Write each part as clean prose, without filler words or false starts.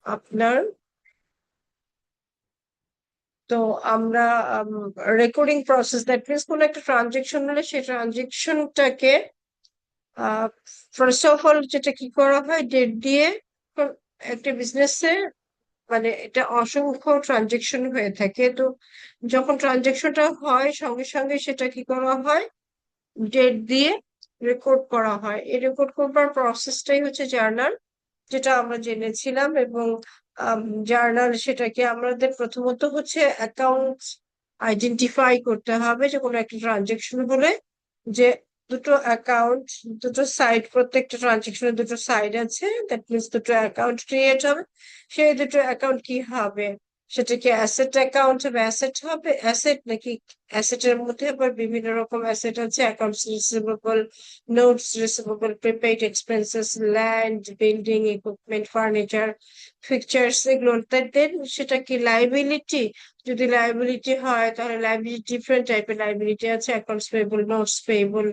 আপনার তো আমরা রেকর্ডিং প্রসেস, দ্যাট মিনস কোনো একটা ট্রানজেকশন হলে সেই ট্রানজেকশনটাকে ফার্স্ট অফ অল যেটা কি করা হয়, ডেট দিয়ে একটা বিজনেসে, মানে এটা অসংখ্য ট্রানজেকশন হয়ে থাকে। তো যখন ট্রানজেকশনটা হয় সঙ্গে সঙ্গে সেটা কি করা হয়, ডেট দিয়ে রেকর্ড করা হয়। এই রেকর্ড করবার প্রসেসটাই হচ্ছে জার্নাল, যেটা আমরা জেনেছিলাম। এবং জার্নাল সেটাকে আমাদের প্রথমত হচ্ছে অ্যাকাউন্ট আইডেন্টিফাই করতে হবে, যে কোনো একটা ট্রানজেকশন হলে যে দুটো অ্যাকাউন্ট, দুটো সাইড, প্রত্যেকটা ট্রানজেকশনের দুটো সাইড আছে, দ্যাট মিনস দুটো অ্যাকাউন্ট ক্রিয়েট হবে। সেই দুটো অ্যাকাউন্ট কি হবে, সেটা কি অ্যাসেট অ্যাকাউন্ট হবে, অ্যাসেট হবে, অ্যাসেট নাকি অ্যাসেটের মধ্যে আবার বিভিন্ন রকম অ্যাসেট আছে, accounts receivable, notes receivable, prepaid expenses, land, building, equipment, furniture, fixtures, এগুলো। দেন সেটা কি লাইবিলিটি, যদি লাইবিলিটি হয় তাহলে লাইবিলিটি, ডিফারেন্ট টাইপের লাইবিলিটি আছে, accounts payable, notes payable,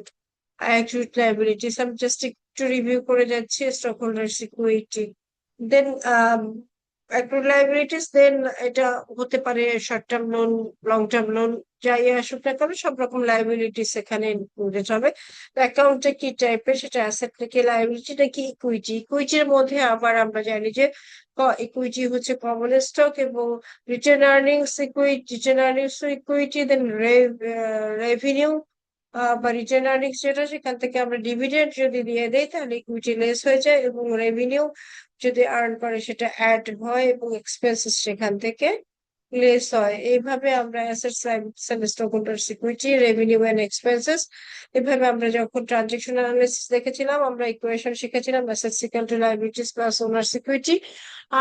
accrued liabilities. আমি জাস্ট একটু রিভিউ করে যাচ্ছি। স্টক হোল্ডার্স ইকুইটি, দেন অ্যাকিউট লাইবিলিটিস, দেন এটা হতে পারে short term loan, long term loan, যাই আসুক না কেন সব রকম লাইবিলিটিস এখানে ইনক্লুডেড হবে। অ্যাকাউন্টটা কি টাইপের, সেটা অ্যাসেট নাকি লাইবিলিটি নাকি ইকুইটি। ইকুইটির মধ্যে আবার আমরা জানি যে ইকুইটি হচ্ছে কমন স্টক এবং retained earnings equity, retained earnings equity, then revenue বা রিটেন আর্নিংস যেটা, সেখান থেকে আমরা ডিভিডেন্ড যদি দিয়ে দেই তাহলে ইকুইটি লেস হয়ে যায়, এবং রেভিনিউ যদি আর্ন করে সেটা অ্যাড হয়, এবং এক্সপেন্সেস সেখান থেকে লেস হয়। এইভাবে আমরা assets, liabilities, stockholders equity, revenue and expenses, এভাবে আমরা যখন ট্রানজেকশন অ্যানালিসিস দেখেছিলাম আমরা ইকুয়েশন শিখেছিলাম, assets equal to liabilities plus owner's equity.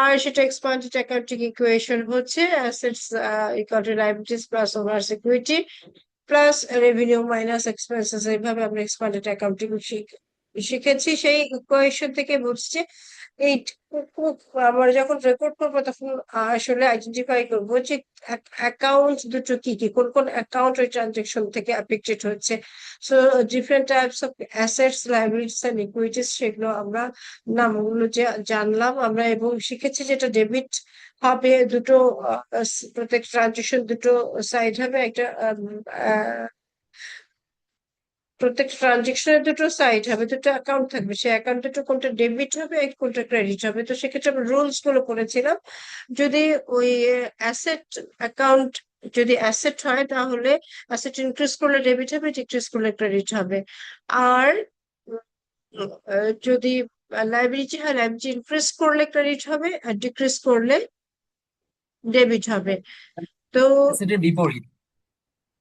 আর সেটা এক্সপান্ডেড অ্যাকাউন্টিং ইকুয়েশন হচ্ছে assets equal to liabilities plus owner's equity plus revenue minus expenses. এইভাবে আমরা এক্সপান্ডেড অ্যাকাউন্টিং শিখেছি। সেই ইকুয়েশন থেকে বুঝছি এই আমরা যখন রেকর্ড করবো তখন আসলে আইডেন্টিফাই করবো যে অ্যাকাউন্ট দুটো কি কি, কোন কোন অ্যাকাউন্ট ওই ট্রানজেকশন থেকে অ্যাফেক্টেড হচ্ছে। So different types of assets, liabilities and equities, সেগুলো আমরা নামগুলো যে জানলাম আমরা, এবং শিখেছি যেটা ডেবিট হবে দুটো, প্রত্যেক ট্রানজেকশন দুটো সাইড হবে, একটা প্রত্যেক ট্রানজেকশনের দুটো সাইড হবে, দুটো অ্যাকাউন্ট থাকবে, সেই অ্যাকাউন্ট দুটো কোনটা ডেবিট হবে আর কোনটা ক্রেডিট হবে। তো সেক্ষেত্রে আমরা রুলস গুলো করেছিলাম। যদি ওই অ্যাসেট অ্যাকাউন্ট যদি অ্যাসেট হয় তাহলে অ্যাসেট ইনক্রিজ করলে ডেবিট হবে, ডিক্রিজ করলে ক্রেডিট হবে। আর যদি লাইবিলিটি হয়, লাইবিলিটি ইনক্রিজ করলে ক্রেডিট হবে আর ডিক্রিজ করলে ডেবিট হবে। তো সেটার বিপরীত।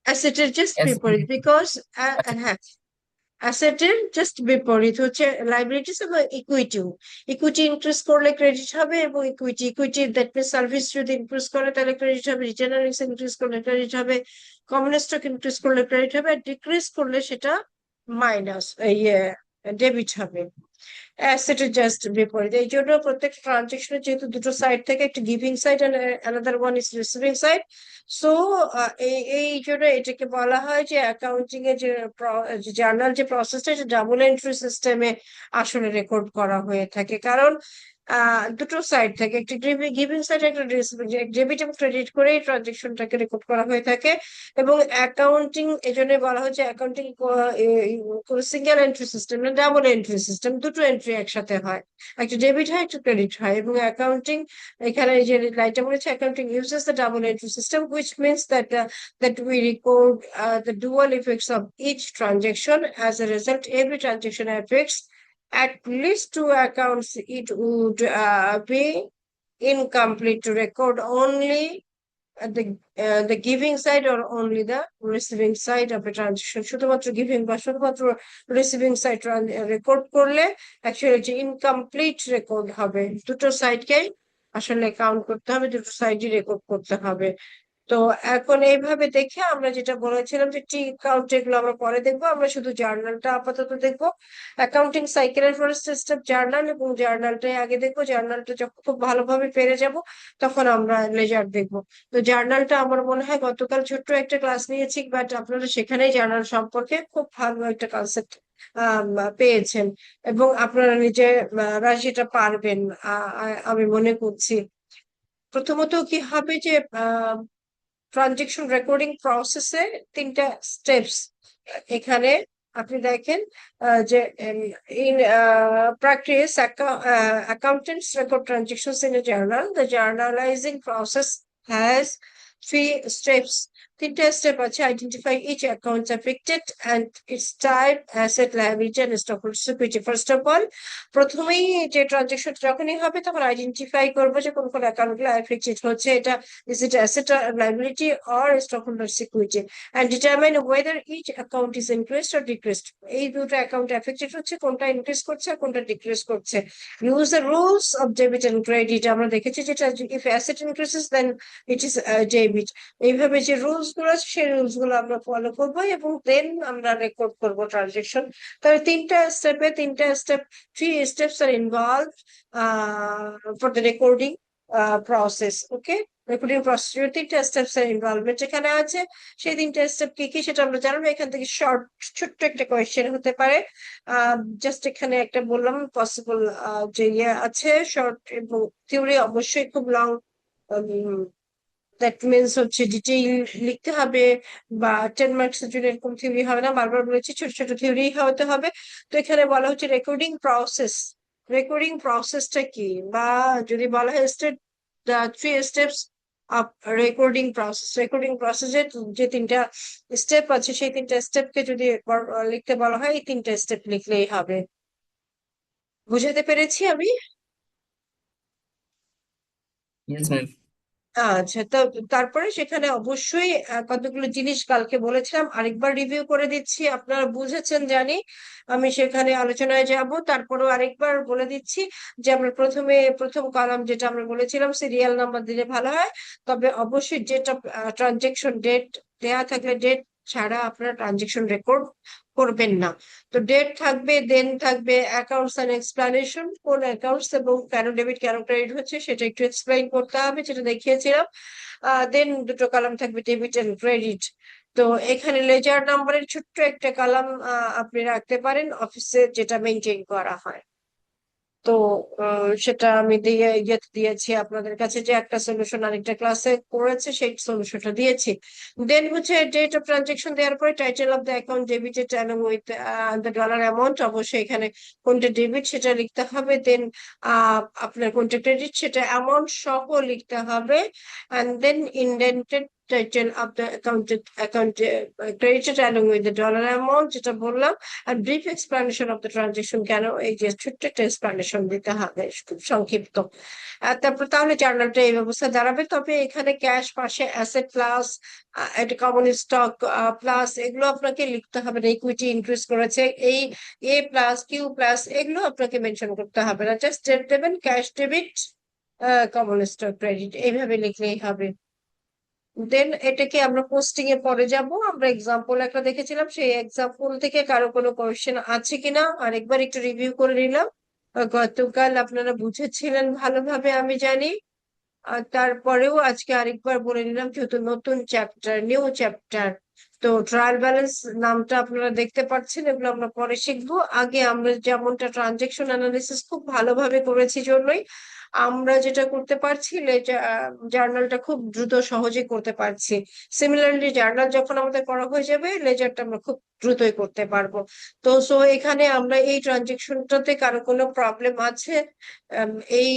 অ্যাসেটের জাস্ট মানে বিপরীত, বিকজ আচ্ছা। হ্যাঁ, অ্যাসেটের জাস্ট বিপরীত হচ্ছে লাইবিলিটিস এবং ইকুইটিও। ইকুইটি ইনক্রিজ করলে ক্রেডিট হবে, এবং ইকুইটি দ্যাট মিনস সার্ভিস যদি ইনক্রিজ করে তাহলে ক্রেডিট হবে, রিটেন আর্নিংস ইনক্রিজ করলে ক্রেডিট হবে, কমন স্টক ইনক্রিজ করলে ক্রেডিট হবে, আর ডিক্রিজ করলে সেটা মাইনাস ইয়ে ডেবিট হবে। অ্যাসেটের জাস্ট বিপরীত। এই জন্য প্রত্যেক ট্রানজেকশনের যেহেতু দুটো সাইড থেকে, একটা giving side and another one is receiving side, so এই এই জন্য এটাকে বলা হয় যে অ্যাকাউন্টিং এর যে জার্নাল যে প্রসেসটা, এটা ডাবল এন্ট্রি সিস্টেমে আসলে রেকর্ড করা হয়ে থাকে। কারণ দুটো সাইড থাকে, একটা গিভিং সাইড, একটা রিসিভিং, ডেবিট এবং ক্রেডিট করে এই ট্রানজেকশনটাকে রেকর্ড করা হয়ে থাকে। এবং অ্যাকাউন্টিং এই জন্য বলা হচ্ছে অ্যাকাউন্টিং সিঙ্গেল এন্ট্রি সিস্টেম না, ডাবল এন্ট্রি সিস্টেম, দুটো এন্ট্রি একসাথে হয়, একটা ডেবিট হয় একটা ক্রেডিট হয়। এবং অ্যাকাউন্টিং এখানে এই যে লাইনটা বলেছে, accounting uses the double entry system, which means that we record the dual effects of each transaction. As a result, every transaction affects at least two accounts. It would be incomplete to record only the giving side or only the receiving side of a transaction. শুধুমাত্র giving বা শুধুমাত্র receiving side record করলে actually যে incomplete record হবে, দুটো সাইডকেই আসলে count করতে হবে, দুটো সাইডই রেকর্ড করতে হবে। তো এখন এইভাবে দেখে আমরা যেটা বলেছিলাম যে টি কাউন্ট, এগুলো আমরা পরে দেখবো, আমরা শুধু জার্নালটা আপাতত দেখবো। অ্যাকাউন্টিং সাইকেলের ফার্স্ট স্টেপ জার্নাল, এবং জার্নালটাই আগে দেখবো। জার্নালটা যখন খুব ভালোভাবে পেরে যাব তখন আমরা লেজার দেখবো। তো জার্নালটা আমার মনে হয় গতকাল ছোট্ট একটা ক্লাস নিয়েছি, বাট আপনারা সেখানেই জার্নাল সম্পর্কে খুব ভালো একটা কনসেপ্ট পেয়েছেন এবং আপনারা নিজেরা সেটা পারবেন আমি মনে করছি। প্রথমত কি হবে যে ট্রানজেকশন রেকর্ডিং প্রসেসে তিনটা স্টেপস এখানে আপনি দেখেন যে in practice accountants record transactions in a journal. The journalizing process has three steps. তিনটা স্টেপ আছে: identify each accounts affected and its type, asset, liability and stockholders equity. First of all, প্রথমেই যে transaction যখনই হবে তখন identify করবো যে কোন কোন অ্যাকাউন্ট গুলো অ্যাফেক্টেড হচ্ছে, এটা is it asset or liability or stockholders equity, and determine whether each account is increased or decreased. এই দুটো অ্যাকাউন্ট এফেক্টেড হচ্ছে, কোনটা ইনক্রিজ করছে আর কোনটা ডিক্রিজ করছে। Use the rules of debit and credit. আমরা দেখেছি যেটা if asset increases then it is debit. এইভাবে যে রুলস গুলো আছে সেই রুলস গুলো আমরা ফলো করবো এবং দেন আমরা রেকর্ড করবো ট্রানজেকশন। তাহলে তিনটা step, 3 steps are involved for the recording process. Okay, recording প্রসেসের তিনটা স্টেপস এর ইনভলভমেন্ট এখানে আছে। সেই তিনটা স্টেপ কি কি সেটা আমরা জানবো। এখান থেকে শর্ট ছোট্ট একটা কোয়েশ্চেন হতে পারে, জাস্ট এখানে একটা বললাম পসিবল যে ইয়ে আছে শর্ট, এবং থিওরি অবশ্যই খুব লং, দ্যাট মিনস হচ্ছে ডিটেইল লিখতে হবে, বা 10 মার্কস এর জন্য এরকম থিওরি হবে না, বারবার বলেছি ছোট ছোট থিওরি হতে হবে। তো এখানে বলা হচ্ছে রেকর্ডিং প্রসেস। রেকর্ডিং প্রসেসটা কি, বা যদি বলা হয় step, the 3 steps of recording প্রসেসের যে তিনটা স্টেপ আছে সেই তিনটা স্টেপকে যদি লিখতে বলা হয় এই তিনটা স্টেপ লিখলেই হবে। বুঝাতে পেরেছি আমি? Yes ma'am. আচ্ছা, তো তারপরে সেখানে অবশ্যই কতগুলো জিনিস কালকে বলেছিলাম, আরেকবার রিভিউ করে দিচ্ছি। আপনারা বুঝেছেন জানি, আমি সেখানে আলোচনায় যাব, তারপরেও আরেকবার বলে দিচ্ছি যে আমরা প্রথম কলাম যেটা আমরা বলেছিলাম সিরিয়াল নাম্বার দিলে ভালো হয়, তবে অবশ্যই যেটা ট্রানজেকশন ডেট দেয়া থাকলে ডেট ছাড়া আপনারা ট্রানজেকশন রেকর্ড করবেন না। তো ডেট থাকবে, দেন থাকবে অ্যাকাউন্টস এন্ড এক্সপ্লানেশন, কোন অ্যাকাউন্টস এবং কেন ডেবিট কেন ক্রেডিট হচ্ছে সেটা একটু এক্সপ্লেইন করতে হবে, যেটা দেখিয়েছিলাম। দেন দুটো কলাম থাকবে ডেবিট এন্ড ক্রেডিট। তো এখানে লেজার নাম্বারের ছোট্ট একটা কলাম আপনি রাখতে পারেন অফিসে যেটা মেনটেন করা হয়। তো সেটা আমি ইয়েতে দিয়েছি আপনাদের কাছে, যে একটা সলিউশন আরেকটা ক্লাসে করেছে সেই সলিউশনটা দিয়েছি। দেন হচ্ছে ডেট অফ ট্রানজেকশন দেওয়ার পরে title of the account debited along with the dollar amount, অবশ্যই এখানে কোনটা ডেবিট সেটা লিখতে হবে। দেন আপনার কোনটা ক্রেডিট সেটা অ্যামাউন্ট সহ লিখতে হবে। And then indented title of the account credited along with the dollar amount যেটা বললাম, আর brief explanation of the transaction, কেন এই যে ছোট্ট একটা এক্সপ্লানেশন দিতে হবে খুব সংক্ষিপ্ত। তারপর তাহলে জার্নালটা এই ব্যবস্থা দাঁড়াবে। তবে এখানে ক্যাশ পাশে অ্যাসেট প্লাস একটা কমন স্টক প্লাস এগুলো আপনাকে লিখতে হবে না। ইকুইটি ইনক্রিজ করেছে, এই এ প্লাস কিউ প্লাস এগুলো আপনাকে মেনশন করতে হবে না, জাস্ট ডেট দেবেন, cash debit common stock credit এইভাবে লিখলেই হবে। দেন এটাকে আমরা পোস্টিং এ পরে যাব। আমরা এক্সাম্পল একটা দেখেছিলাম, সেই এক্সাম্পল থেকে কারো কোনো কোয়েশ্চেন আছে কিনা আরেকবার একটু রিভিউ করে নিলাম। গতকাল আপনারা বুঝেছিলেন ভালোভাবে আমি জানি, আর তারপরেও আজকে আরেকবার বলে নিলাম যেহেতু নতুন চ্যাপ্টার, নিউ চ্যাপ্টার। তো ট্রায়াল ব্যালেন্স নামটা আপনারা দেখতে পাচ্ছেন, এগুলো আমরা পরে শিখবো। আগে আমরা যেমনটা ট্রানজেকশন অ্যানালিসিস খুব ভালোভাবে করেছি জন্যই আমরা যেটা করতে পারছি, জার্নালটা খুব দ্রুত সহজে করতে পারছি। সিমিলারলি জার্নাল যখন আমাদের করা হয়ে যাবে লেজারটা আমরা খুব দ্রুতই করতে পারবো। তো এখানে আমরা এই ট্রানজেকশনটাতে কারো কোনো প্রবলেম আছে? এই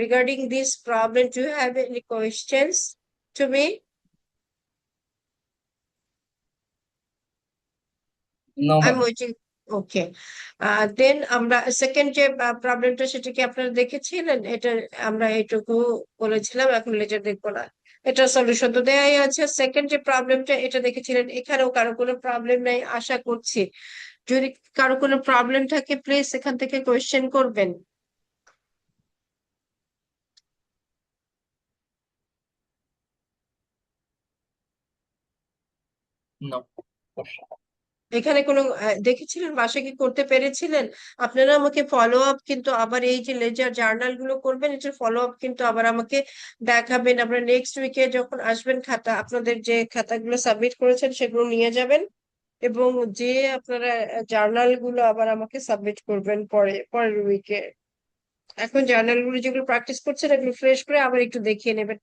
regarding this problem, do you have any questions to me? No I am ma'am. Waiting. Okay, then আমরা সেকেন্ড যে প্রবলেমটা সেটা কি আপনারা দেখেছিলেন? এটা আমরা এইটুকু বলেছিলাম, এখন লেজার দেখবো না, এটা সলিউশন তো দেয়াই আছে। সেকেন্ড যে প্রবলেমটা এটা দেখেছিলেন, এখানেও কারো কোনো প্রবলেম নাই আশা করছি। যদি কারো কোনো প্রবলেম থাকে প্লিজ এখান থেকে কোয়েশ্চেন করবেন। নো। এখানে কোনো দেখেছিলেন, বাসায় কি করতে পেরেছিলেন? আপনারা আমাকে ফলো আপ কিন্তু আবার এই যে লেজার জার্নাল গুলো করবেন এটার ফলো আপ কিন্তু আবার আমাকে দেখাবেন। আপনারা নেক্সট উইকে যখন আসবেন খাতা, আপনাদের যে খাতাগুলো সাবমিট করেছেন সেগুলো নিয়ে যাবেন। এবং যে আপনারা জার্নাল গুলো আবার আমাকে সাবমিট করবেন পরের উইকে। এখন জার্নাল গুলো যেগুলো প্র্যাকটিস করছেন এগুলো ফ্রেশ করে আবার একটু দেখিয়ে নেবেন।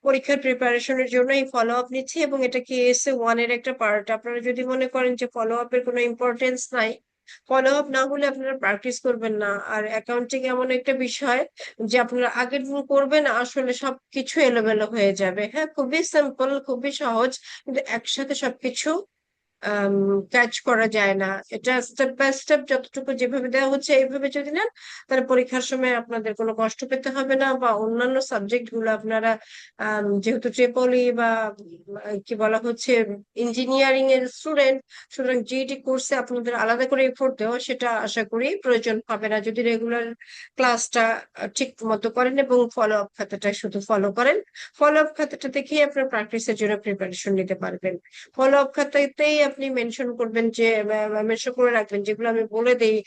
পরীক্ষার প্রিপারেশনের জন্য এই ফলো আপ নিচ্ছি এবং এটা কেএসএ ওয়ান এর একটা পার্ট। আপনারা যদি মনে করেন যে ফলো আপের কোনো ইম্পর্টেন্স নাই, ফলো আপ না হলে আপনারা প্র্যাকটিস করবেন না। আর অ্যাকাউন্টিং এমন একটা বিষয় যে আপনারা আগের দিন করবেন, আসলে সবকিছু এলোমেলো হয়ে যাবে। হ্যাঁ, খুবই সিম্পল, খুবই সহজ, কিন্তু একসাথে সবকিছু ক্যাচ করা যায় না। এটা স্টেপ বাই স্টেপ যতটুকু যেভাবে দেওয়া হচ্ছে এইভাবে যদি নেন, তাহলে পরীক্ষার সময় আপনাদের কোনো কষ্ট পেতে হবে না। বা অন্যান্য সাবজেক্ট গুলো আপনারা যেহেতু ট্রিপলি বা কি বলা হচ্ছে ইঞ্জিনিয়ারিং এর স্টুডেন্ট, সুতরাং জিইটি কোর্সে আপনাদের আলাদা করে এফোর্ট দেওয়া সেটা আশা করি প্রয়োজন হবে না, যদি রেগুলার ক্লাসটা ঠিক মতো করেন এবং ফলো আপ খাতাটা শুধু ফলো করেন। ফলো আপ খাতাটা দেখেই আপনার প্র্যাকটিসের জন্য প্রিপারেশন নিতে পারবেন। ফলো আপ খাতাতেই আপনি মেনশন করবেন যে মেনশন করে রাখবেন যেগুলো আমি বলে দেই,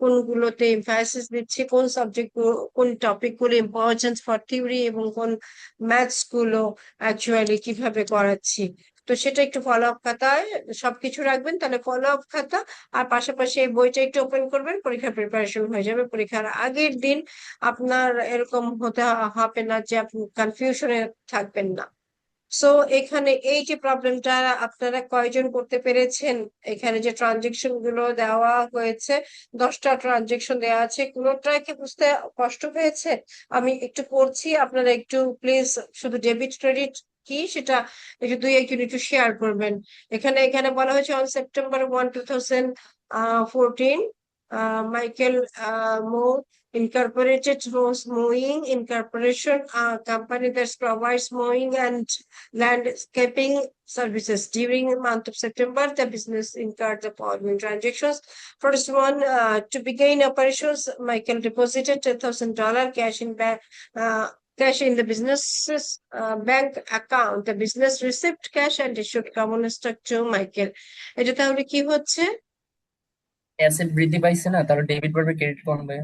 কোনগুলোতে এমফাসিস দিচ্ছি, কোন সাবজেক্ট, কোন টপিক গুলো ইম্পর্টেন্স ফর থিওরি, এবং কোন ম্যাথস গুলো অ্যাকচুয়ালি কিভাবে করাচ্ছি। তো সেটা একটু ফলো আপ খাতায় সবকিছু রাখবেন, তাহলে ফলো আপ খাতা আর পাশাপাশি এই বইটা একটু ওপেন করবেন, পরীক্ষার প্রিপারেশন হয়ে যাবে। পরীক্ষার আগের দিন আপনার এরকম হতে হবে না যে আপনি কনফিউশনে থাকবেন না। সো এখানে এই যে প্রবলেমটা আপনারা কয়জন করতে পেরেছেন? এখানে যে ট্রানজেকশন গুলো দেওয়া হয়েছে, 10টা ট্রানজেকশন দেওয়া আছে, কোনোটাই কি বুঝতে কষ্ট হয়েছে? আমি একটু পড়ছি, আপনারা একটু প্লিজ শুধু ডেবিট ক্রেডিট কি সেটা একটু দুই একজন একটু শেয়ার করবেন। এখানে এখানে বলা হয়েছে on September 1, 2014, Michael Moore Incorporated was mowing incorporation, a company that provides mowing and landscaping services. During the month of September, the business incurred the following transactions. First one, to begin operations, Michael deposited $10,000 cash in bank. Cash in the business's bank account. The business received cash and issued common stock to Michael. এটা তাহলে কি হচ্ছে? Asset বৃদ্ধি পাইছে না, তাহলে debit বাড়বে credit কমবে।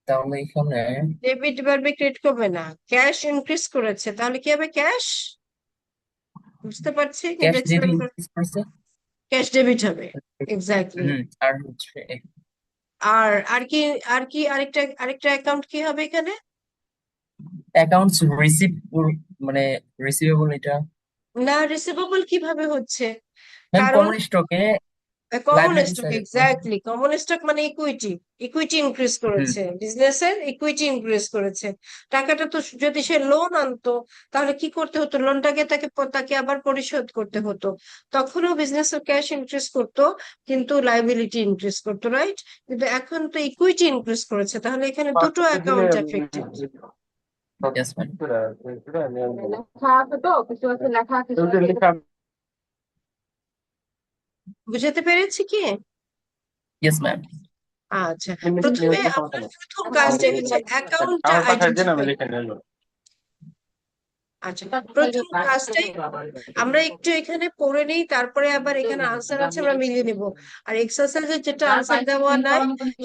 তাহলে এখানে ডেবিট বাড়বে, ক্রেডিট করবে না। ক্যাশ ইনক্রিজ করেছে, তাহলে কি হবে? ক্যাশ, বুঝতে পারছি ক্যাশ এটা যেহেতু explain ইনক্রিজ করছে। ক্যাশ ডেবিট হবে। এক্স্যাক্টলি। আর হচ্ছে আর আর কি, আরেকটা অ্যাকাউন্ট কি হবে এখানে? অ্যাকাউন্টস রিসিভ, মানে রিসিভেবল এটা। না, রিসিভেবল কিভাবে হচ্ছে? ম্যাম কারণ কমন স্টকে common liability stock, side. Exactly common stock মানে ইকুইটি। ইকুইটি ইনক্রিজ হুম, করেছে, বিজনেসের ইকুইটি ইনক্রিজ করেছে। টাকাটা তো যদি সে লোন আনতো, তাহলে কি করতে হতো? লোনটাকে তাকে আবার পরিশোধ করতে হতো, তখনও বিজনেসের ক্যাশ ইনক্রিজ করতো, কিন্তু লাইবিলিটি ইনক্রিজ করতো, রাইট? কিন্তু এখন তো ইকুইটি ইনক্রিজ করেছে, তাহলে এখানে দুটো অ্যাকাউন্ট এফেক্টেড। Yes ma'am. লেখা আছে তো, কিছু আছে লেখা আছে, বুঝাতে পেরেছি কি? Yes ma'am. আচ্ছা, প্রথমে আপনার প্রথম কাজটাই হচ্ছে অ্যাকাউন্টটা আইডেন্টিফাই। আচ্ছা, প্রথম কাজটাই আমরা একটু এখানে পড়ে নিই, তারপরে আবার এখানে আনসার আছে আমরা মিলিয়ে নিব। আর এক্সারসাইজে যেটা আনসার দেওয়া নাই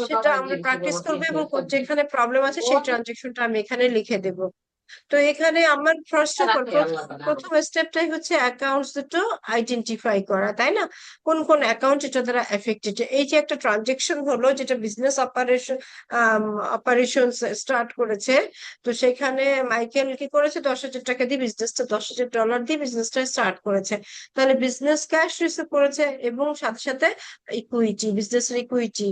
সেটা আমরা প্র্যাকটিস করবো, এবং যেখানে প্রবলেম আছে সেই ট্রানজেকশনটা আমি এখানে লিখে দেবো। তো এখানে আমার ফার্স্ট অফ অল প্রথম স্টেপটাই হচ্ছে অ্যাকাউন্টস দুটো আইডেন্টিফাই করা, তাই না? কোন কোন অ্যাকাউন্ট এটা দ্বারা এফেক্টেড। এই যে একটা ট্রানজেকশন হলো যেটা বিজনেস অপারেশন স্টার্ট করেছে, তো সেখানে মাইকেল কি করেছে? 10,000 টাকা দিয়ে বিজনেসটা, $10,000 দিয়ে বিজনেসটা স্টার্ট করেছে। তাহলে বিজনেস ক্যাশ রিসিভ করেছে এবং সাথে সাথে ইকুইটি, বিজনেসের ইকুইটি,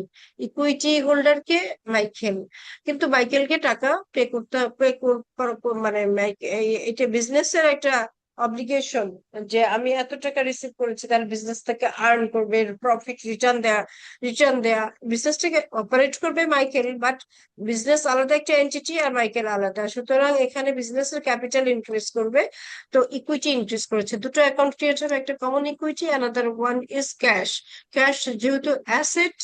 ইকুইটি হোল্ডার কে? মাইকেল। কিন্তু মাইকেলকে টাকা মানে এটা বিজনেসের একটা অব্লিগেশন যে আমি এত টাকা রিসিভ করেছি, তাহলে বিজনেস থেকে আর্ন করবে, প্রফিট রিটার্ন দেয়া। বিজনেসটাকে অপারেট করবে মাইকেল, বাট বিজনেস আলাদা একটা এন্টিটি আর মাইকেল আলাদা, সুতরাং এখানে বিজনেসের ক্যাপিটাল ইনক্রিজ করবে। তো ইকুইটি ইনক্রিজ করেছে, দুটো অ্যাকাউন্ট ক্রিয়েট হবে, একটা common equity, another one is cash. Cash যেহেতু অ্যাসেট,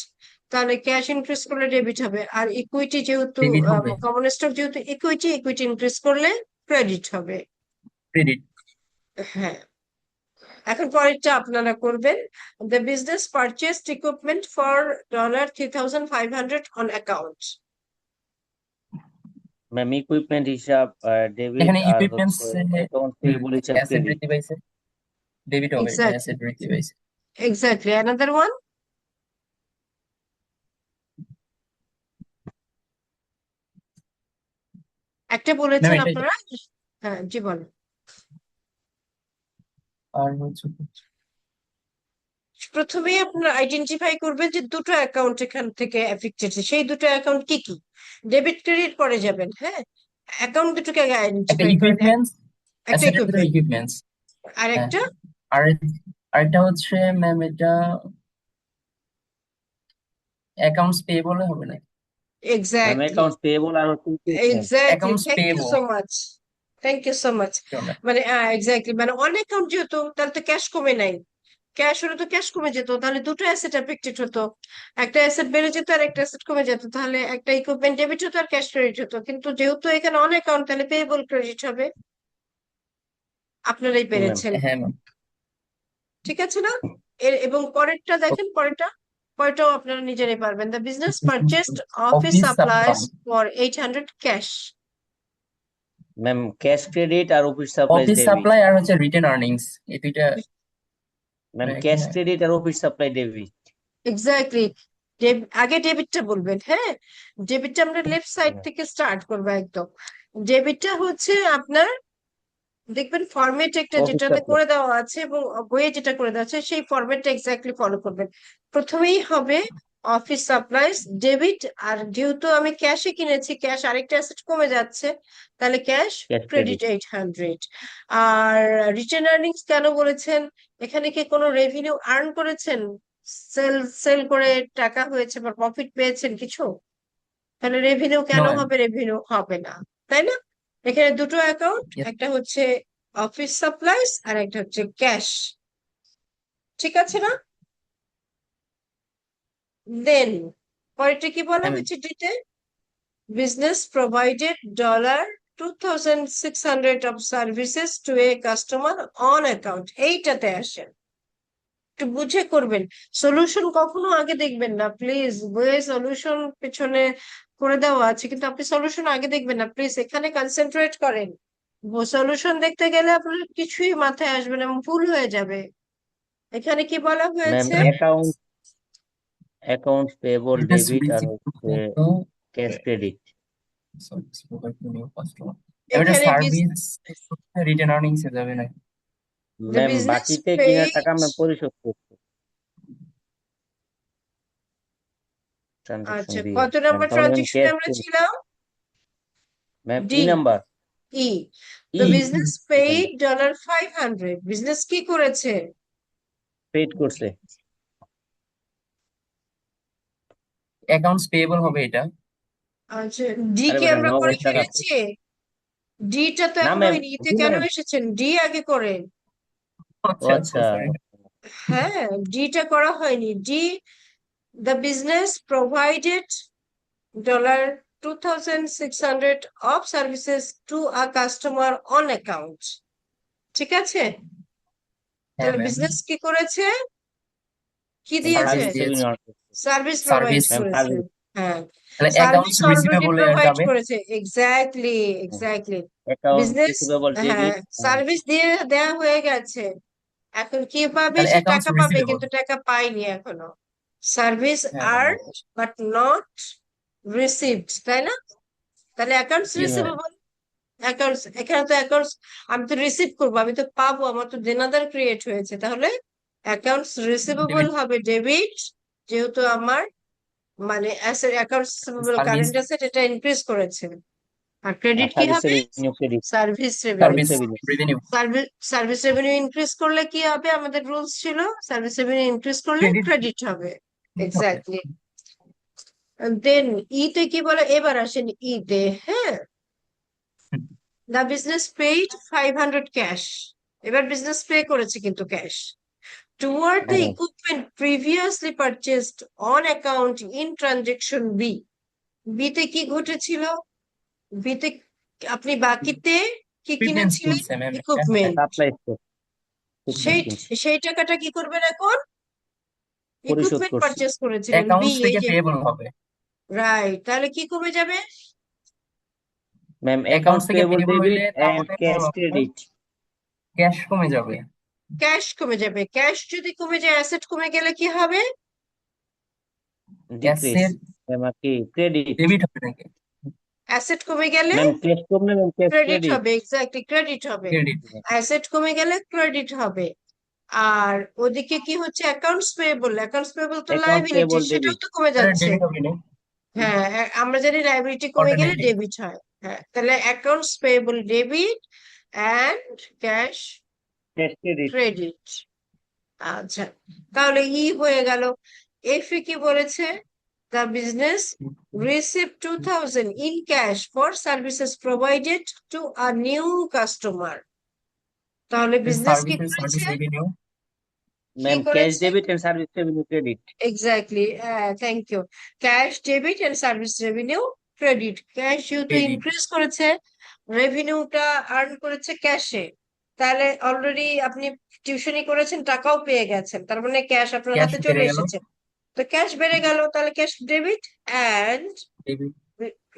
তাহলে ক্যাশ ইনক্রিজ করলে ডেবিট হবে। আর ইকুইটি যেহেতু ডেবিট হবে, কমন স্টক যেহেতু ইকুইটি, ইকুইটি ইনক্রিজ করলে ক্রেডিট হবে। ক্রেডিট। হ্যাঁ, এখন পরেরটা আপনারা করবেন। The business purchased equipment for $3,500 on account. Ma'am equipment হিসাব ডেবিট এখানে আর ইকুইপমেন্টস হচ্ছে অ্যাকাউন্ট পেয়েবল হিসাব অ্যাসেট ক্রেডিট। বৃদ্ধি পাইছে, ডেবিট হবে, এটা এক্স্যাক্টলি। অ্যাসেট বৃদ্ধি পাইছে। Exactly. Another one. একটা ম্যাম বলেছেন এটাই তো। আপনারা। হ্যাঁ, জি বলেন। আর হচ্ছে প্রথমেই আপনারা আইডেন্টিফাই করবেন যে দুটো অ্যাকাউন্ট এখান থেকে এফেক্টেড, সেই দুটো অ্যাকাউন্ট কি কি। ডেবিট ক্রেডিট পরে যাবেন, হ্যাঁ। অ্যাকাউন্ট দুটোকে আগে একটা আইডেন্টিফাই করেন। ইকুইপমেন্টস, একটা অ্যাসেটের ভিতরে ইকুইপমেন্ট, ইকুইপমেন্টস। আর হ্যাঁ। একটা আর আরেকটা হচ্ছে ম্যাম এটা অ্যাকাউন্টস পেয়েবলে হবে না? Ma'am exactly. অ্যাকাউন্টস পেয়েবল আর হচ্ছে equipment. Exactly, accounts thank you payable so much. Thank you so much. Ma'am. মানে এক্স্যাক্টলি, মানে অনেক অ্যাকাউন্ট যেহেতু, তাহলে তো ক্যাশ কমে নাই। ক্যাশ হলে তো ক্যাশ কমে যেত, তাহলে দুটো অ্যাসেট এফেক্টেড হতো। একটা অ্যাসেট বেড়ে যেত আর একটা অ্যাসেট কমে যেত, তাহলে একটা ইকুইপমেন্ট ডেবিট হতো আর ক্যাশ ক্রেডিট হতো। কিন্তু যেহেতু এখানে অনেক অ্যাকাউন্ট, তাহলে পেয়েবল ক্রেডিট হবে। আপনারাই ম্যাম পেরেছেন। হ্যাঁ ম্যাম। ঠিক আছে না? এবং পরেরটা দেখেন, পরেরটা। পরেরটাও আপনারা নিজেরাই পারবেন। The business purchased office office supplies supply. For 800 cash. Ma'am cash credit আর office supplies office debit. Supply আর হচ্ছে রিটেন আর্নিংস, এই দুইটা ম্যাম ক্যাশ এখানে। ক্রেডিট আর অফিস সাপ্লাই ডেবিট। এক্স্যাক্টলি। আগে ডেবিটটা বলবেন, হ্যাঁ। ডেবিটটা আমরা লেফট সাইড থেকে স্টার্ট করবো একদম। ডেবিটটা হচ্ছে আপনার, দেখবেন ফরম্যাট একটা অফিস যেটাতে সাপ্লাই। করে দেওয়া আছে এবং বইয়ে যেটা করে দেওয়া আছে সেই ফরম্যাটটা এক্স্যাক্টলি ফলো করবেন। প্রথমেই হবে অফিস সাপ্লাইজ ডেবিট, আর যেহেতু আমি ক্যাশে কিনেছি, ক্যাশ আরেকটা অ্যাসেট কমে যাচ্ছে, তাহলে cash cash credit credit. 800। Are written earnings কেন বলেছেন? এখানে কি কোনো রেভিনিউ আর্ন করেছেন? সেল সেল করে টাকা হয়েছে বা প্রফিট পেয়েছেন কিছু? তাহলে রেভিনিউ নো কেন ম্যাম। হবে? রেভিনিউ হবে না, তাই না? এখানে দুটো অ্যাকাউন্ট, একটা হচ্ছে অফিস সাপ্লাইজ আর একটা হচ্ছে ক্যাশ। ঠিক আছে না? দেন পরেরটা কি বলা হ্যাঁ ম্যাম। হয়েছে ডিতে? Business provided $2600 of services to a customer on account. এইটাতে আসেন, একটু বুঝে করবেন। সলিউশন কখনো আগে দেখবেন না প্লিজ। বইয়ে সলিউশন পেছনে করে দেওয়া আছে, কিন্তু আপনি সলিউশন আগে দেখবেন না প্লিজ, এখানে কনসেন্ট্রেট করেন। সলিউশন দেখতে গেলে আপনার কিছুই মাথায় আসবে না এবং ভুল হয়ে যাবে। এখানে কি বলা ম্যাম হয়েছে? অ্যাকাউন্টস পেয়েবল বিজনেস ডেবিট আর রিসিভ হচ্ছে to cash credit. New customer. এবার এখানে সার্ভিস রিটেন আর্নিংস এ যাবে না? দ্য ম্যাম বিজনেস বাকিতে কিনা পেইড। টাকা ম্যাম পরিশোধ করছে ট্রানজাকশন আচ্ছা, দিয়ে। কত ম্যাম নাম্বার তাহলে ম্যাম ট্রানজেকশনে ক্যাশ আমরা ছিলাম? Ma'am E D. Number. E. The E business paid $500। Business কি করেছে? পেড করছে। অ্যাকাউন্টস পেয়েবল হবে এটা। আচ্ছা, ডি আরে কে বেটা আমরা করে নগদ টাকা তো। ফেলেছি। ডিটা তো না এখনো ম্যাম, হয়নি, ইতে জি কেন ম্যাম। এসেছেন? ডি আগে করে। ও আচ্ছা আচ্ছা আচ্ছা। সরি। হ্যাঁ, ডিটা করা হয়নি। D, the business provided $2600 of services to a customer on account. ঠিক আছে? হ্যাঁ তাহলে ম্যাম। বিজনেস কি করেছে? কি ম্যাম দিয়েছে? সার্ভিস সার্ভিস দিয়েছে। Revenue. Service provide service. Ma'am করেছে। সার্ভিস। হ্যাঁ, তাহলে সার্ভিস অ্যাকাউন্টস অলরেডি রিসিভেবল এ প্রোভাইড যাবে। করেছে। Exactly, exactly. Account business, receivable হ্যাঁ, ডেবিট। সার্ভিস দিয়ে দেয়া হয়ে গেছে। এখন কি পাবে? তাহলে সে অ্যাকাউন্টস টাকা পাবে, রিসিভেবল। কিন্তু টাকা পায়নি এখনো। সার্ভিস হ্যাঁ ma'am. Earned but not received, তাই না? তাহলে অ্যাকাউন্টস জি yes ma'am. Ma'am. Receivable. Accounts, এখানে তো অ্যাকাউন্টস, আমি তো রিসিভ করবো, আমি তো পাবো, আমার তো দেনাদার ক্রিয়েট হয়েছে, তাহলে অ্যাকাউন্টস রিসিভেবল ডেবিট। হবে ডেবিট। যেহেতু আমার মানে asset, accounts receivable service. Current asset, এটা ইনক্রিজ করেছে। আর আর ক্রেডিট কি সার্ভিস হবে? Revenue credit. Service revenue. Service service revenue. Revenue. Service service revenue increase করলে কি হবে? আমাদের রুলস ছিল সার্ভিস রেভিনিউ ইনক্রিজ করলে ক্রেডিট ক্রেডিট হবে। হবে। এক্স্যাক্টলি। দেন তে কি বলে? এবার আসেন তে, হ্যাঁ। হুম। The business paid 500 cash. এবার বিজনেস পে করেছে কিন্তু ক্যাশ টুয়ার্ড দ্য হ্যাঁ equipment previously purchased on account in transaction B. বিতে কি ঘটেছিল? বিতে আপনি বাকিতে কি ইকুইপমেন্টস কিনেছিলেন? কিনছে ম্যাম এটা। ইকুইপমেন্ট। সাপ্লাই স্টোর ইকুইপমেন্ট সেই কিনছি। সেই টাকাটা কি করবেন এখন? পরিশোধ ইকুইপমেন্ট করছি। পারচেস করেছিলেন, বি, অ্যাকাউন্টস এই থেকে যে। পেয়েবল হবে। রাইট, তাহলে কি কমে যাবে? ম্যাম অ্যাকাউন্টস অ্যাকাউন্টস থেকে পেয়েবল পেয়েবল ডেবিট হইলে এন্ড তাহলে ক্যাশ ক্রেডিট। ক্যাশ কমে যাবে। ক্যাশ কমে যাবে। ক্যাশ যদি কমে যায়, অ্যাসেট কমে গেলে কি হবে? ডিক্রিজ। ক্যাশের ম্যাম আর কি ক্রেডিট। ডেবিট হবে নাকি? অ্যাসেট কমে গেলে ম্যাম ক্যাশ কমলে ম্যাম ক্যাশ ক্রেডিট ক্রেডিট। হবে, এক্স্যাক্টলি ক্রেডিট হবে। ক্রেডিট। অ্যাসেট কমে গেলে ক্রেডিট হবে। আর ওদিকে কি হচ্ছে, অ্যাকাউন্টস পেয়েবল, অ্যাকাউন্টস পেয়েবল তো অ্যাকাউন্ট লায়াবিলিটি, পেয়েবল সেটাও ডেবিট। তো কমে এটা যাচ্ছে। ডেবিট হবে না? হ্যাঁ, আমরা জানি লায়াবিলিটি কমে গেলে অল্টারনেটিভ। ডেবিট হয়। হ্যাঁ, তাহলে accounts payable debit and cash cash credit. Credit. আচ্ছা, তাহলে ই হয়ে গেল। এফে কি বলেছে? The business receive 2000 in cash for services provided to a new customer. তাহলে বিজনেস কি সার্ভিসেস, করেছে? Service revenue. কি ম্যাম ক্যাশ করেছে? Debit and service revenue credit. Exactly, thank you. Cash debit and service revenue credit. Cash যেহেতু credit. Increase করেছে, রেভিনিউটা earn করেছে ক্যাশে, তাহলে অলরেডি আপনি টিউশনি করেছেন, টাকাও পেয়ে গেছেন, তার মানে ক্যাশ আপনার ক্যাশ হাতে চলে বেড়ে গেল। এসেছে। তো ক্যাশ বেড়ে গেল, তাহলে cash debit and debit.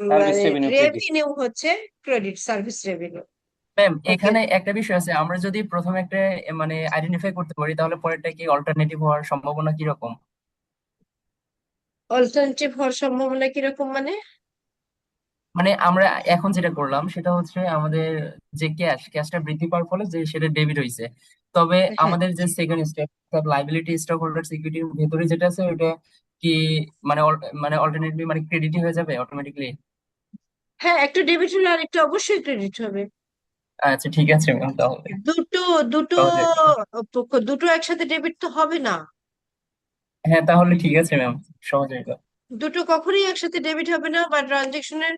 Service মানে রেভিনিউ ক্রেডিট। রেভিনিউ হচ্ছে credit, service revenue. Ma'am okay, এখানে একটা বিষয় আছে, আমরা যদি প্রথমে একটা মানে আইডেন্টিফাই করতে পারি তাহলে পরেরটা কি অল্টারনেটিভ হওয়ার সম্ভাবনা কিরকম? অল্টারনেটিভ হওয়ার সম্ভাবনা কিরকম মানে? মানে আমরা এখন যেটা করলাম সেটা হচ্ছে আমাদের যে ক্যাশটা বৃদ্ধি পাওয়ার ফলে যে সেটা ডেবিট হয়েছে, তবে হ্যাঁ, আমাদের যে second step liability stock holder সিকিউরিটির ভেতরে যেটা আছে ওটা কি মানে মানে অল্টারনেটলি মানে ক্রেডিটই হয়ে যাবে অটোমেটিকলি? হ্যাঁ, একটা ডেবিট হলে আরেকটা অবশ্যই ক্রেডিট হবে। আচ্ছা ঠিক আছে ম্যাম, তাহলে দুটো দুটো সহজ হয়ে গেল। পক্ষ, দুটো একসাথে ডেবিট তো হবে না। হ্যাঁ তাহলে ঠিক আছে ম্যাম, সহজ হয়ে গেল। দুটো কখনোই একসাথে ডেবিট হবে না, বা ট্রানজেকশনের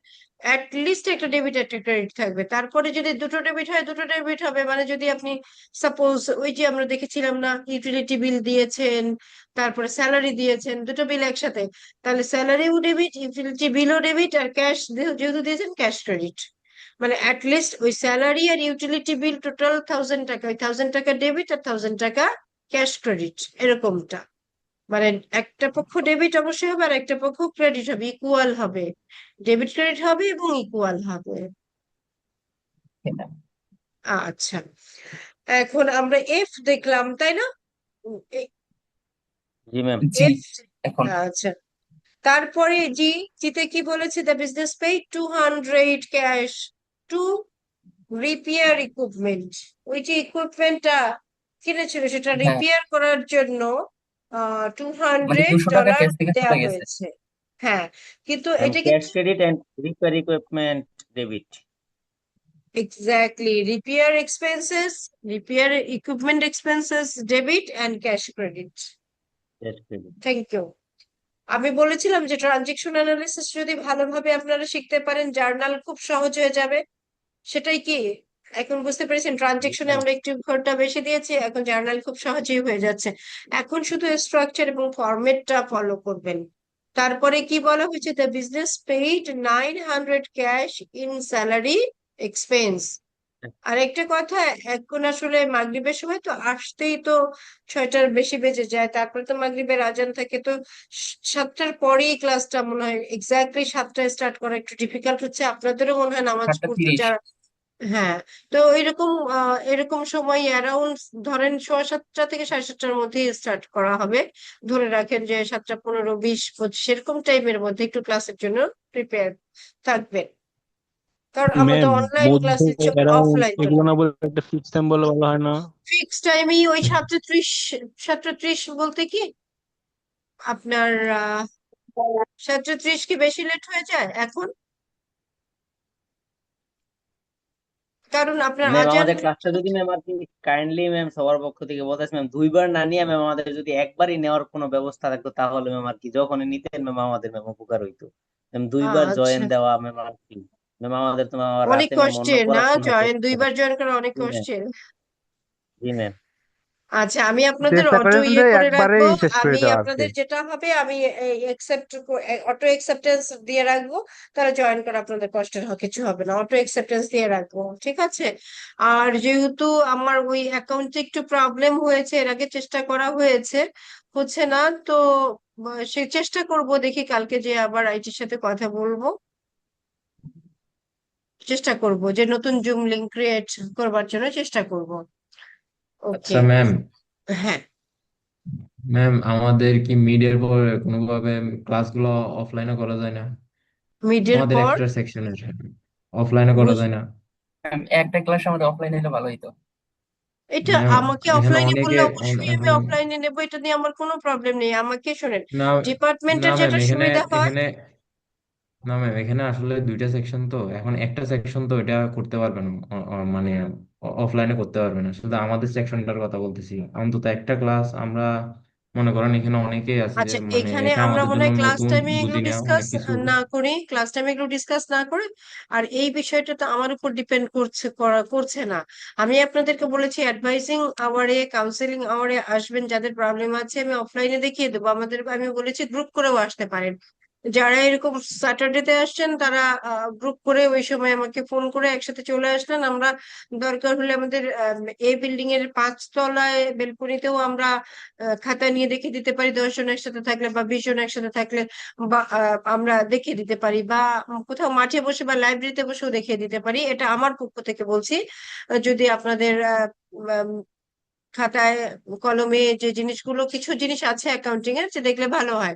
অ্যাট লিস্ট একটা ডেবিট একটা ক্রেডিট থাকবে। তারপরে যদি দুটো ডেবিট হয়, দুটো ডেবিট হবে। মানে যদি আপনি সাপোজ ওই যে আমরা দেখেছিলাম না, ইউটিলিটি বিল দিয়েছেন, তারপরে স্যালারি দিয়েছেন, দুটো বিল একসাথে, তাহলে স্যালারিও ডেবিট, ইউটিলিটি বিলও ডেবিট, আর ক্যাশ যেহেতু দিয়েছেন ক্যাশ ক্রেডিট। মানে অ্যাট লিস্ট ওই স্যালারি আর ইউটিলিটি বিল টোটাল 1000 টাকা, ওই 1000 টাকা ডেবিট আর 1000 টাকা ক্যাশ ক্রেডিট, এরকমটা। মানে একটা পক্ষ ডেবিট অবশ্যই হবে আর একটা পক্ষ ক্রেডিট হবে, ইকুয়াল হবে। ডেবিট ক্রেডিট হবে এবং ইকুয়াল হবে। আচ্ছা, এখন আমরা এফ দেখলাম, তাই না? জি ম্যাম। জি। এফ, এখন আচ্ছা, তারপরে জি, জিতে কি বলেছে? The business pay 200 cash to repair equipment. ওই যে ইকুইপমেন্টটা কিনেছিল সেটা হ্যাঁ, রিপেয়ার করার জন্য টু মানে হান্ড্রেড 200 টাকা ডলার ক্যাশ থেকে দেওয়া চলে গেছে। হয়েছে। হ্যাঁ, কিন্তু ম্যাম এটা ক্যাশ কিন্তু credit and repair equipment debit. exactly repair equipment expenses debit and cash credit. Cash credit. Thank you. আমি বলেছিলাম যে ট্রানজেকশন অ্যানালিসিস যদি ভালোভাবে আপনারা শিখতে পারেন, জার্নাল খুব সহজ হয়ে যাবে। সেটাই কি এখন বুঝতে পেরেছেন? ট্রানজেকশনে আমরা একটু ঘন্টা বেশি দিয়েছি, এখন জার্নাল খুব সহজেই হয়ে যাচ্ছে। এখন শুধু স্ট্রাকচার এবং ফরম্যাটটা ফলো করবেন। তারপরে কি বলা হয়েছে? The business paid 900 cash in salary expense. আর একটা কথা, এখন আসলে মাগরিবের সময় তো আসতেই তো 6টার বেশি বেজে যায়, তারপরে তো মাগরিবের আজান থাকে, তো 7টার পরেই ক্লাসটা মনে হয় এক্স্যাক্টলি 7টায় স্টার্ট করা একটু ডিফিকাল্ট হচ্ছে। আপনাদেরও মনে হয় নামাজ পড়তে 7:30। যারা, হ্যাঁ, তো এরকম এরকম সময় অ্যারাউন্ড ধরেন 7:15 থেকে 7:30টার মধ্যে স্টার্ট করা হবে। ধরে রাখেন যে 7টা 15, 20, 25 এরকম টাইমের মধ্যে একটু ক্লাসের জন্য প্রিপেয়ার থাকবেন, কারণ আমরা তো ম্যাম অনলাইন ক্লাস মধ্যে দিচ্ছি, অ্যারাউন্ড অফলাইন তো এগুলো না। না বলে একটা ফিক্স টাইম বলে বলা হয় না? ফিক্স টাইমই ওই 7:30। 7:30 বলতে কি আপনার 7:30 কি বেশি লেট হয়ে যায় এখন? কারণ আপনার ম্যাম আজান, আমাদের ক্লাসটা যদি ম্যাম আর কি কাইন্ডলি ম্যাম সবার পক্ষ থেকে বলতেছি ম্যাম, দুইবার না নিয়ে ম্যাম আমাদের যদি একবারই নেওয়ার কোনো ব্যবস্থা থাকতো তাহলে ম্যাম আর কি যখনই নিতেন ম্যাম আমাদের ম্যাম উপকার হইতো। ম্যাম দুইবার আচ্ছা, জয়েন দেওয়া ম্যাম আর কি, ম্যাম আমাদের তো ম্যাম অনেক রাতে ম্যাম অন্য কষ্টের না পড়াশোনা জয়েন, করতে দুইবার হবে। জয়েন করা অনেক জি ম্যাম। কষ্টের। জি ম্যাম। আচ্ছা, আমি আপনাদের চেষ্টা অটো করেন ইয়ে যে করে রাখবো। একবারেই শেষ করে আমি দেওয়া আর কি। আপনাদের যেটা হবে আমি অটো অ্যাকসেপ্টেন্স দিয়ে রাখবো, তারা জয়েন করা আপনাদের কষ্টের কিছু হবে না, অটো অ্যাকসেপ্টেন্স দিয়ে রাখবো, ঠিক আছে? আর যেহেতু আমার ওই অ্যাকাউন্টে একটু প্রবলেম হয়েছে, এর আগে চেষ্টা করা হয়েছে, হচ্ছে না তো, সে চেষ্টা করব, দেখি কালকে যে আবার আইটির সাথে কথা বলবো, চেষ্টা করব যে নতুন জুম লিংক ক্রিয়েট করবার জন্য চেষ্টা করব। ওকে। আচ্ছা ম্যাম, হ্যাঁ, আমাদের কি মিডের পর কোনোভাবে ক্লাসগুলো অফলাইনে করা যায় না? মিডের আমাদের পর একটা সেকশনের অফলাইনে করা বুঝ যায় না? একটা ক্লাস আমাদের অফলাইনে হলে ভালো হতো। এটা মানে আমাকে এখানে অফলাইনে অনেকে বললে অবশ্যই আমি এখন অফলাইনে নেবো, এটা নিয়ে আমার কোনো প্রবলেম নেই। আমাকে শোনেন, না না ডিপার্টমেন্টের ম্যাম, যেটা এখানে সুবিধা হয়, এখানে না ম্যাম, এখানে আসলে দুইটা সেকশন, তো এখন একটা সেকশন তো এটা করতে পারবে না, মানে অফলাইনে করতে পারবে না। শুধু আমাদের সেকশনটার কথা বলতেছি, অন্তত একটা ক্লাস আমরা মনে করেন এখানে অনেকেই আছে যে আচ্ছা মানে এখানে এটা আমরা আমাদের মনে জন্য হয় ক্লাস নতুন, টাইমে এগুলো দুদিনে ডিসকাস অনেক কিছু। না করি, ক্লাস টাইমে এগুলো ডিসকাস না করে। আর এই বিষয়টা তো আমার উপর ডিপেন্ড করছে না। আমি আপনাদেরকে বলেছি অ্যাডভাইজিং আওয়ারে, কাউন্সিলিং আওয়ারে আসবেন, যাদের প্রবলেম আছে আমি অফলাইনে দেখিয়ে দেবো। আমি বলেছি গ্রুপ করেও আসতে পারেন। যারা এরকম স্যাটারডেতে আসছেন তারা গ্রুপ করে ওই সময় আমাকে ফোন করে একসাথে চলে আসলেন। আমরা দরকার হলে আমাদের এই বিল্ডিং এর 5 তলায় বেলকনিতেও আমরা খাতা নিয়ে দেখিয়ে দিতে পারি, 10 জন একসাথে থাকলে বা 20 জন একসাথে থাকলে, বা আমরা দেখিয়ে দিতে পারি, বা কোথাও মাঠে বসে বা লাইব্রেরিতে বসেও দেখিয়ে দিতে পারি। এটা আমার পক্ষ থেকে বলছি। যদি আপনাদের খাতায় কলমে যে জিনিসগুলো, কিছু জিনিস আছে অ্যাকাউন্টিং এর, যে দেখলে ভালো হয়।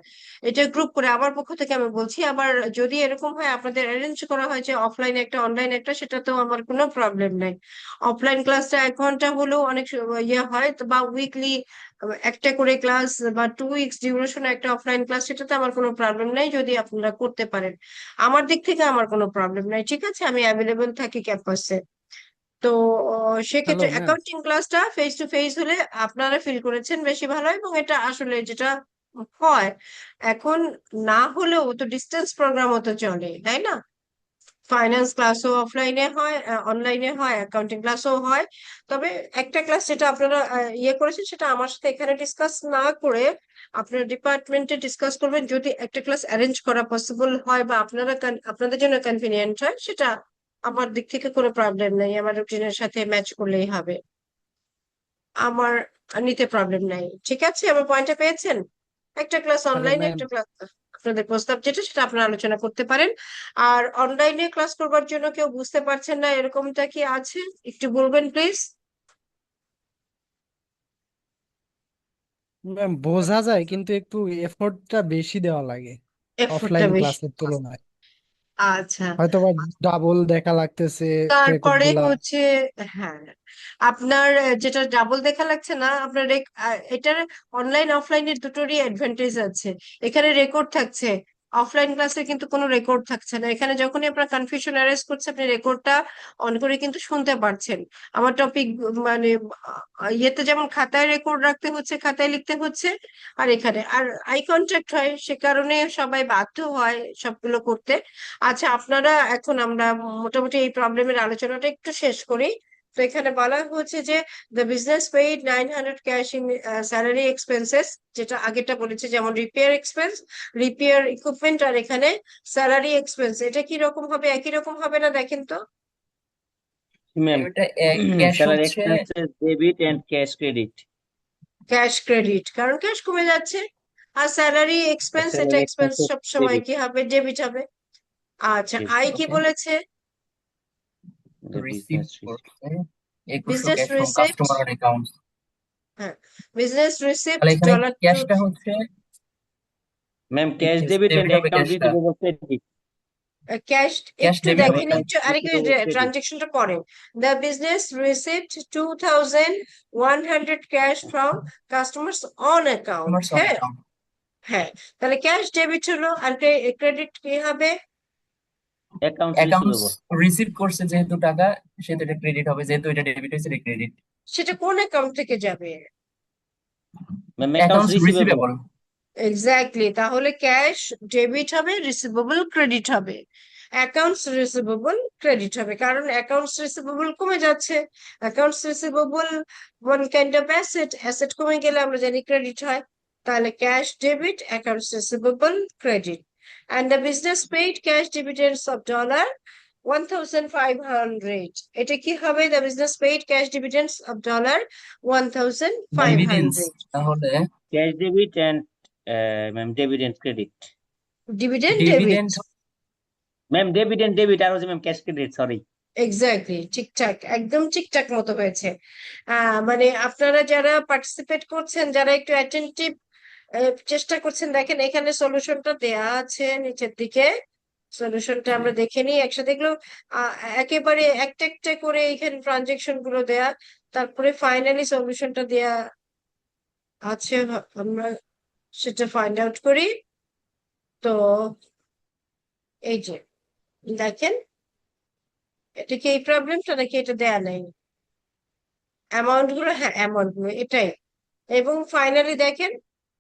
এটা গ্রুপ করে আমার পক্ষ থেকে আমি বলছি। আবার যদি এরকম হয় আপনাদের অ্যারেঞ্জ করা হয় যে অফলাইন একটা অনলাইন একটা, সেটাতেও আমার কোনো প্রবলেম নাই। অফলাইন ক্লাসটা 1 ঘন্টা হলেও অনেক ইয়ে হয় তো, বা উইকলি একটা করে ক্লাস বা 2 উইকস ডিউরেশন একটা অফলাইন ক্লাস, সেটাতে আমার কোনো প্রবলেম নাই যদি আপনারা করতে পারেন। আমার দিক থেকে আমার কোনো প্রবলেম নাই, ঠিক আছে, আমি অ্যাভেলেবল থাকি ক্যাম্পাসে। তো হ্যালো সেক্ষেত্রে ম্যাম। অ্যাকাউন্টিং ক্লাসটা ফেস টু ফেস হলে আপনারা ফিল করেছেন বেশি ভালো হয়, এবং এটা আসলে যেটা হয় এখন, না হলেও তো ডিস্টেন্স প্রোগ্রামও তো চলে, তাই না? ফাইন্যান্স ক্লাসও অফলাইনে হয়, অনলাইনে হয়, অ্যাকাউন্টিং ক্লাসও হয়। তবে একটা ক্লাস যেটা আপনারা ইয়ে করেছেন সেটা আমার সাথে এখানে ডিসকাস না করে আপনার ডিপার্টমেন্টে ডিসকাস করবেন। যদি একটা ক্লাস অ্যারেঞ্জ করা পসিবল হয় বা আপনাদের জন্য কনভিনিয়েন্ট হয়, সেটা আমার দিক থেকে কোনো প্রবলেম নেই, আমার রুটিনের সাথে ম্যাচ করলেই হবে। আমার নিতে প্রবলেম নাই, ঠিক আছে? আমার পয়েন্টটা পেয়েছেন? একটা ক্লাস হ্যালো অনলাইনে, ম্যাম। একটা ক্লাস, আপনাদের প্রস্তাব যেটা সেটা আপনারা আলোচনা করতে পারেন। আর অনলাইনে ক্লাস করবার জন্য কেউ বুঝতে পারছেন না এরকমটা কি আছে, একটু বলবেন প্লিজ। ম্যাম বোঝা যায় কিন্তু একটু এফোর্টটা বেশি দেওয়া লাগে এফোর্টটা অফলাইন বেশি। ক্লাসের তুলনায়। আচ্ছা, হয়তোবা ডাবল দেখা লাগতেছে রেকর্ড তারপরে গুলা। হচ্ছে, হ্যাঁ, আপনার যেটা ডাবল দেখা লাগছে না, আপনার এটার অনলাইন অফলাইনের দুটোরই অ্যাডভান্টেজ আছে। এখানে রেকর্ড থাকছে, অফলাইন ক্লাসে কিন্তু কোনো রেকর্ড থাকছে না। এখানে যখনই আপনার কনফিউশন অ্যারেজ করছে, আপনি রেকর্ডটা অন করে কিন্তু শুনতে পারছেন। আমার টপিক মানে ইয়েতে যেমন খাতায় রেকর্ড রাখতে হচ্ছে, খাতায় লিখতে হচ্ছে, আর এখানে আর আই কন্ট্যাক্ট হয়, সে কারণে সবাই বাধ্য হয় সবগুলো করতে। আচ্ছা, আপনারা এখন আমরা মোটামুটি এই প্রবলেমের আলোচনাটা একটু শেষ করি। তো এখানে বলা হচ্ছে যে the business paid 900 cash in salary expenses, যেটা আগেরটা বলেছে, যেমন রিপেয়ার এক্সপেন্স, রিপেয়ার ইকুইপমেন্ট, আর এখানে স্যালারি এক্সপেন্স। এটা কি রকম হবে? একই রকম হবে না? দেখেন তো। ম্যাম, এটা ক্যাশ স্যালারি হচ্ছে expenses debit and cash credit. Cash credit, কারণ ক্যাশ কমে যাচ্ছে। আর স্যালারি এক্সপেন্স, এটা স্যালারি এক্সপেন্স এক্সপেন্সেস সব সময় ডেবিট। কি হবে? ডেবিট হবে। আচ্ছা, আই কি ওকে বলেছে? দ্য রিসিভ বিজনেস করছে 2100 business cash from receipt, customer account. হ্যাঁ, বিজনেস রিসিপ্ট তাহলে এখানে ডলার ক্যাশটা হচ্ছে ma'am, cash debit and debit হবে অ্যাকাউন্ট ক্যাশটা, রিসিভেবল ক্রেডিট। ক্যাশ। ক্যাশ একটু ডেবিট হবে দেখেন, তাহলে। একটু আরেকটু রিসিভেবল ক্রেডিট। ট্রানজেকশনটা করেন। The business received 2100 cash from customers on account. Customers on হ্যাঁ, অ্যাকাউন্ট, হ্যাঁ, তাহলে ক্যাশ ডেবিট হলো, আর ক্রেডিট কি হবে? Accounts accounts receivable. রিসিভ করছে যেহেতু টাকা, সেহেতু এটা ক্রেডিট হবে, যেহেতু এটা ডেবিট হয়েছে এটা ক্রেডিট। সেটা কোন অ্যাকাউন্ট থেকে যাবে? Ma'am, accounts accounts receivable. Receivable. Exactly, তাহলে ক্যাশ ডেবিট হবে, রিসিভেবল ক্রেডিট হবে। অ্যাকাউন্টস রিসিভেবল ক্রেডিট হবে, কারণ অ্যাকাউন্টস রিসিভেবল কমে যাচ্ছে। Accounts receivable one kind of asset, asset কমে গেলে আমরা জানি ক্রেডিট হয়। তাহলে cash debit, accounts receivable, credit. And the business paid cash ডিভিডেন্ডস of dollar 1500। এটা কি হবে? The business paid cash ডিভিডেন্ডস of dollar dividends 1500। তাহলে cash debit and ma'am debit and credit. Dividend debit, dividend ma'am, debit and debit আর হচ্ছে ma'am cash credit, sorry. Exactly ঠিকঠাক, একদম ঠিকঠাক মতো হয়েছে। মানে আপনারা যারা পার্টিসিপেট করছেন, যারা একটু অ্যাটেন্টিভ চেষ্টা করছেন, দেখেন এখানে সলিউশনটা দেয়া আছে নিচের দিকে। সলিউশনটা আমরা দেখে নিই একসাথে। এগুলো আহ, একেবারে একটা একটা করে এখানে ট্রানজেকশন গুলো দেয়া, তারপরে ফাইনালি সলিউশনটা দেয়া আছে। আমরা সেটা ফাইন্ড আউট করি। তো এই যে দেখেন, এটা কি এই প্রবলেমটা নাকি এটা দেয়া নেই? অ্যামাউন্ট গুলো, হ্যাঁ অ্যামাউন্ট গুলো এটাই। এবং ফাইনালি দেখেন,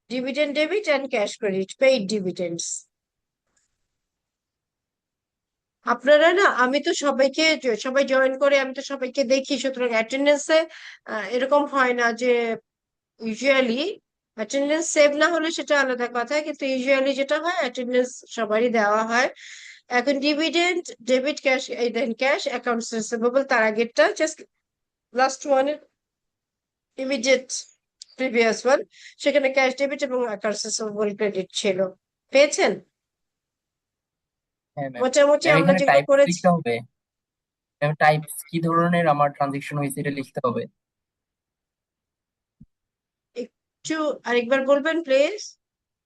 dividend debit and cash credit, paid ডিভিডেন্ডস। আপনারা না, আমি তো সবাইকে সবাই জয়েন করে, আমি তো সবাইকে দেখি, সুতরাং অ্যাটেন্ডেন্সে এরকম হয় না যে, ইউজুয়ালি অ্যাটেন্ডেন্স সেভ না হলে সেটা আলাদা কথা, কিন্তু ইউজুয়ালি যেটা হয় অ্যাটেন্ডেন্স সবারই দেওয়া হয়। এখন ডিভিডেন্ড ডেবিট ক্যাশ, এই দেন ক্যাশ অ্যাকাউন্টস রিসিভেবল, তার আগেরটা just last one, immediate previous one, সেখানে ক্যাশ ডেবিট এবং অ্যাকাউন্টস রিসিভেবল ক্রেডিট ছিল। পেয়েছেন? হ্যাঁ ম্যাম। মোটামুটি ম্যাম আমরা এখানে যেগুলো টাইপস করেছি। লিখতে হবে। ম্যাম টাইপস কি ধরনের আমার ট্রানজেকশন হয়েছে এটা লিখতে হবে। একটু আরেকবার বলবেন প্লিজ।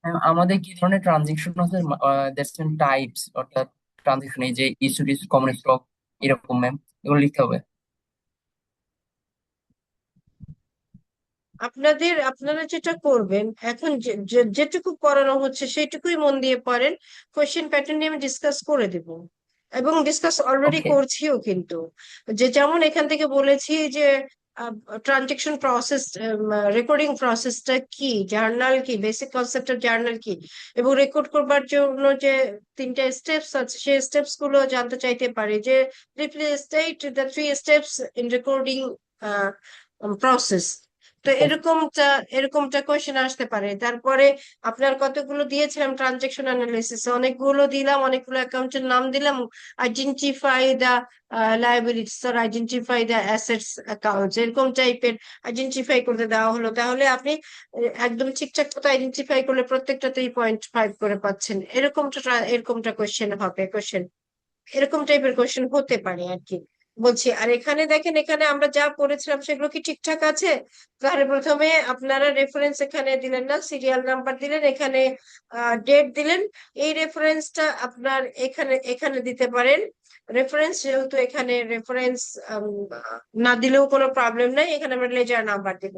ম্যাম আমাদের কি ধরনের ট্রানজেকশন আছে, দ্যাটস মিন টাইপস, অর্থাৎ ট্রানজেকশন এই যে ইস্যু টিস্যু কমন স্টক এরকম ম্যাম, এগুলো লিখতে হবে। আপনারা যেটা করবেন এখন, যেটুকু পড়ানো হচ্ছে সেইটুকুই মন দিয়ে পড়েন। কোয়েশ্চেন প্যাটার্ন নিয়ে আমি ডিসকাস করে দেব, এবং ডিসকাস অলরেডি ওকে। করছিও কিন্তু। যে যেমন এখান থেকে বলেছি যে ট্রানজেকশন প্রসেস, রেকর্ডিং প্রসেসটা কি, জার্নাল কি, বেসিক কনসেপ্ট অফ জার্নাল কি, এবং রেকর্ড করবার জন্য যে তিনটা স্টেপস আছে সেই স্টেপস গুলো জানতে চাইতে পারে, যে briefly state the 3 steps in recording process. তো এরকমটা কোয়েশ্চেন আসতে পারে। তারপরে আপনার কতগুলো দিয়েছিলাম ট্রানজেকশন অ্যানালিসিস, অনেকগুলো দিলাম, অনেকগুলো অ্যাকাউন্টের নাম দিলাম। আইডেন্টিফাই দা লায়াবিলিটিস আর আইডেন্টিফাই দা অ্যাসেটস অ্যাকাউন্টস, এরকম টাইপের আইডেন্টিফাই করতে দেওয়া হলো। তাহলে আপনি একদম ঠিকঠাক মতো আইডেন্টিফাই করলে প্রত্যেকটাতেই 0.5 করে পাচ্ছেন। এরকমটা কোয়েশ্চেন হবে, এরকম টাইপের কোয়েশ্চেন হতে পারে আর কি বলছি। আর এখানে দেখেন, এখানে আমরা যা করেছিলাম সেগুলো কি ঠিকঠাক আছে? তাহলে প্রথমে আপনারা রেফারেন্স এখানে দিলেন না, সিরিয়াল নাম্বার দিলেন, এখানে ডেট দিলেন। এই রেফারেন্সটা আপনার এখানে এখানে দিতে পারেন। রেফারেন্স যেহেতু এখানে রেফারেন্স না দিলেও কোনো প্রবলেম নাই, এখানে আমরা লেজার নাম্বার দিব।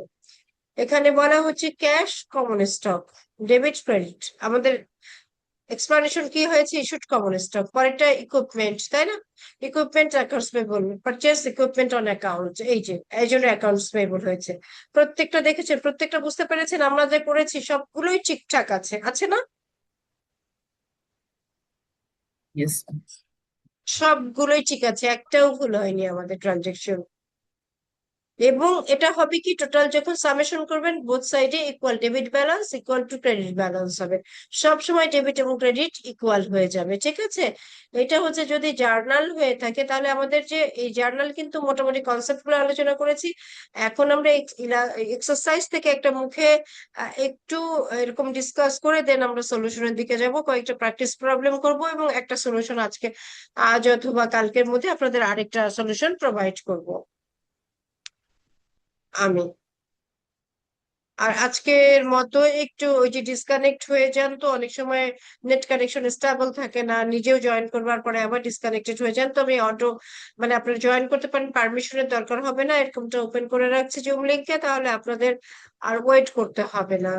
এখানে বলা হচ্ছে cash, common stock, debit, credit. আমাদের এক্সপ্লানেশন কি হয়েছে? ইস্যুড কমন স্টক, পরেরটা ইকুইপমেন্ট, তাই না? Equipment accounts payable, purchase equipment on account, এই জন্য অ্যাকাউন্টস পেবল হয়েছে। প্রত্যেকটা দেখেছেন, প্রত্যেকটা বুঝতে পেরেছেন? আমরা যে করেছি সবগুলোই ঠিকঠাক আছে, আছে না? ইয়েস। সবগুলোই ঠিক আছে, একটাও ভুল হয়নি আমাদের ট্রানজেকশন। এবং এটা হবে কি, টোটাল যখন সামেশন করবেন বোথ সাইডে equal, debit balance equal to credit balance হবে। সব সময় ডেবিট এবং ক্রেডিট ইকুয়াল হয়ে যাবে, ঠিক আছে? এটা হচ্ছে যদি জার্নাল হয়ে থাকে, তাহলে আমাদের যে এই জার্নাল, কিন্তু মোটামুটি কনসেপ্ট গুলো আলোচনা করেছি। এখন আমরা এক্সারসাইজ থেকে একটা মুখে একটু এরকম ডিসকাস করে দেন আমরা সলিউশনের দিকে যাব। কয়েকটা প্র্যাকটিস প্রবলেম করব এবং একটা সলিউশন আজকে, আজ অথবা কালকের মধ্যে আপনাদের আরেকটা সলিউশন প্রোভাইড করব আমি। আর আজকের মতো একটু ওই যে ডিসকানেক্ট হয়ে যান, তো অনেক সময় নেট কানেকশন স্টেবল থাকে না, নিজেও জয়েন করবার পরে আবার ডিসকানেক্টেড হয়ে যান। তো আমি মানে আপনারা জয়েন করতে পারেন, পারমিশনের দরকার হবে না, এরকমটা ওপেন করে রাখছি জুম লিংকে, তাহলে আপনাদের আর ওয়েট করতে হবে না।